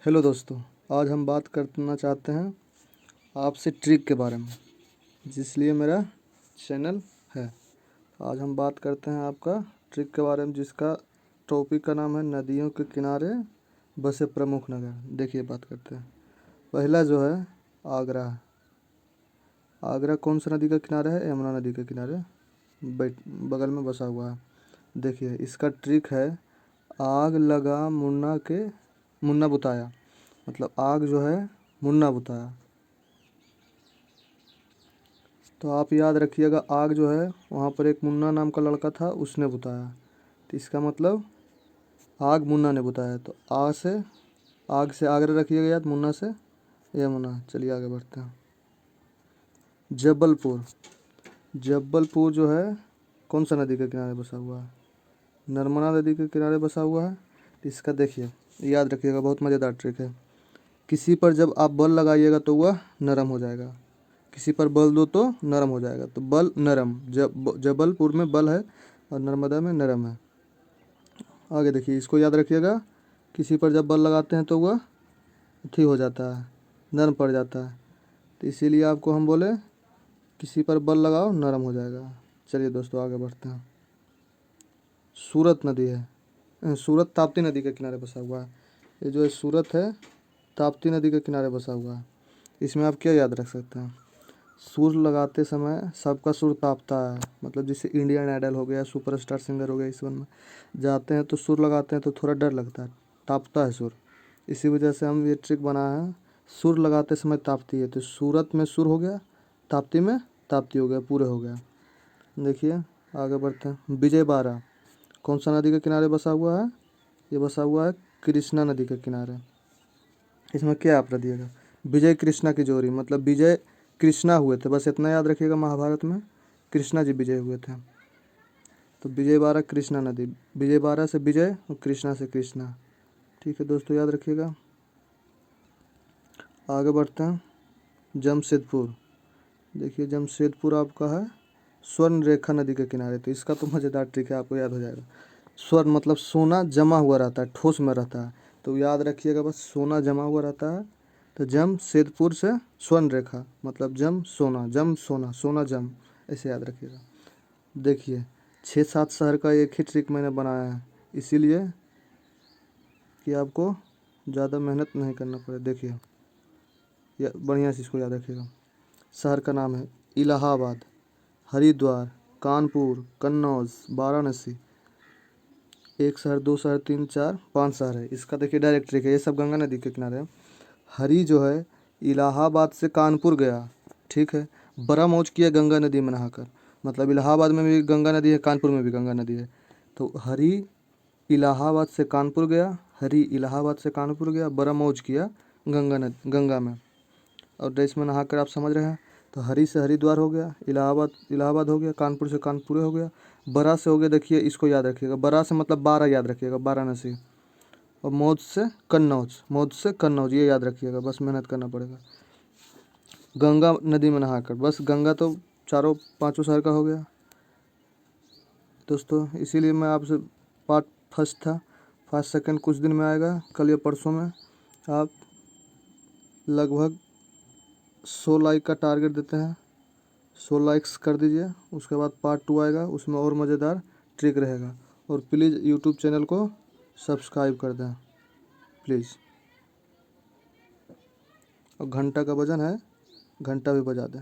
Hello दोस्तों, आज हम बात करना चाहते हैं आपसे ट्रिक के बारे में, जिसलिए मेरा चैनल है। आज हम बात करते हैं आपका ट्रिक के बारे में, जिसका टॉपिक का नाम है नदियों के किनारे बसे प्रमुख नगर। देखिए, बात करते हैं। पहला जो है आगरा है। आगरा कौन सा नदी का किनारे है? यमुना नदी के किनारे बगल में बसा हुआ है। देखिए, इसका ट्रिक है आग लगा मुन्ना बुताया, मतलब आग जो है मुन्ना बुताया। तो आप याद रखिएगा, आग जो है वहाँ पर एक मुन्ना नाम का लड़का था, उसने बुताया। तो इसका मतलब आग मुन्ना ने बुताया। तो आग से आगरा रखिएगा याद, मुन्ना से यमुना। चलिए आगे बढ़ते हैं। जबलपुर। जबलपुर जो है कौन सा नदी के किनारे बसा हुआ है? नर्मदा नदी के किनारे बसा हुआ है। तो इसका देखिए, याद रखिएगा, बहुत मज़ेदार ट्रिक है। किसी पर जब आप बल लगाइएगा तो वह नरम हो जाएगा, किसी पर बल दो तो नरम हो जाएगा। तो बल नरम, जबलपुर में बल है और नर्मदा में नरम है। आगे देखिए, इसको याद रखिएगा। किसी पर जब बल लगाते हैं तो वह ठीक हो जाता है, नरम पड़ जाता है। तो इसीलिए आपको हम बोले किसी पर बल लगाओ, नरम हो जाएगा। चलिए दोस्तों, आगे बढ़ते हैं। सूरत नदी है। सूरत ताप्ती नदी के किनारे बसा हुआ है। ये जो है सूरत है, ताप्ती नदी के किनारे बसा हुआ है। इसमें आप क्या याद रख सकते हैं? सुर लगाते समय सबका सुर तापता है, मतलब जैसे इंडियन आइडल हो गया, सुपरस्टार सिंगर हो गया, इस वन में जाते हैं तो सुर लगाते हैं तो थोड़ा डर लगता है, तापता है सुर। इसी वजह से हम ये ट्रिक बनाए हैं, सुर लगाते समय तापती है। तो सूरत में सुर हो गया, ताप्ती में ताप्ती हो गया, पूरे हो गया। देखिए, आगे बढ़ते हैं। विजय बारा कौन सा नदी के किनारे बसा हुआ है? ये बसा हुआ है कृष्णा नदी के किनारे। इसमें क्या आप रखिएगा? विजय कृष्णा की जोड़ी, मतलब विजय कृष्णा हुए थे, बस इतना याद रखिएगा। महाभारत में कृष्णा जी विजय हुए थे। तो विजय बारा कृष्णा नदी, विजय बारा से विजय और कृष्णा से कृष्णा। ठीक है दोस्तों, याद रखिएगा। आगे बढ़ते हैं। जमशेदपुर। देखिए, जमशेदपुर आपका है स्वर्ण रेखा नदी के किनारे। तो इसका तो मज़ेदार ट्रिक है, आपको याद हो जाएगा। स्वर्ण मतलब सोना जमा हुआ रहता है, ठोस में रहता है। तो याद रखिएगा, बस सोना जमा हुआ रहता है। तो जमशेदपुर से स्वर्ण रेखा, मतलब जम सोना, जम सोना, सोना जम, ऐसे याद रखिएगा। देखिए, 6-7 शहर का एक ही ट्रिक मैंने बनाया है, इसीलिए कि आपको ज़्यादा मेहनत नहीं करना पड़े। देखिए, बढ़िया से इसको याद रखिएगा। शहर का नाम है इलाहाबाद, हरिद्वार, कानपुर, कन्नौज, वाराणसी। एक शहर, 2 शहर, 3, 4, 5 शहर है। इसका देखिए डायरेक्ट ट्रिक है, ये सब गंगा नदी के किनारे है। हरि जो है इलाहाबाद से कानपुर गया, ठीक है, बड़ा मौज किया गंगा नदी में नहाकर। मतलब इलाहाबाद में भी गंगा नदी है, कानपुर में भी गंगा नदी है। तो हरि इलाहाबाद से कानपुर गया, हरि इलाहाबाद से कानपुर गया, बड़ा मौज किया गंगा में। और देश में नहाकर आप समझ रहे हैं। तो हरि से हरिद्वार हो गया, इलाहाबाद इलाहाबाद हो गया, कानपुर से कानपुर हो गया, बरा से हो गया। देखिए, इसको याद रखिएगा, बरा से मतलब 12 याद रखिएगा, वाराणसी। और मौज से कन्नौज, ये याद रखिएगा, बस मेहनत करना पड़ेगा। गंगा नदी में नहाकर, बस गंगा तो 4-5 शहर का हो गया दोस्तों। इसीलिए मैं आपसे पार्ट फर्स्ट था, फर्स्ट सेकंड कुछ दिन में आएगा, कल या परसों में। आप लगभग 100 लाइक का टारगेट देते हैं, 100 लाइक्स कर दीजिए। उसके बाद पार्ट 2 आएगा, उसमें और मज़ेदार ट्रिक रहेगा। और प्लीज़ यूट्यूब चैनल को सब्सक्राइब कर दें प्लीज़। और घंटा का वजन है, घंटा भी बजा दें।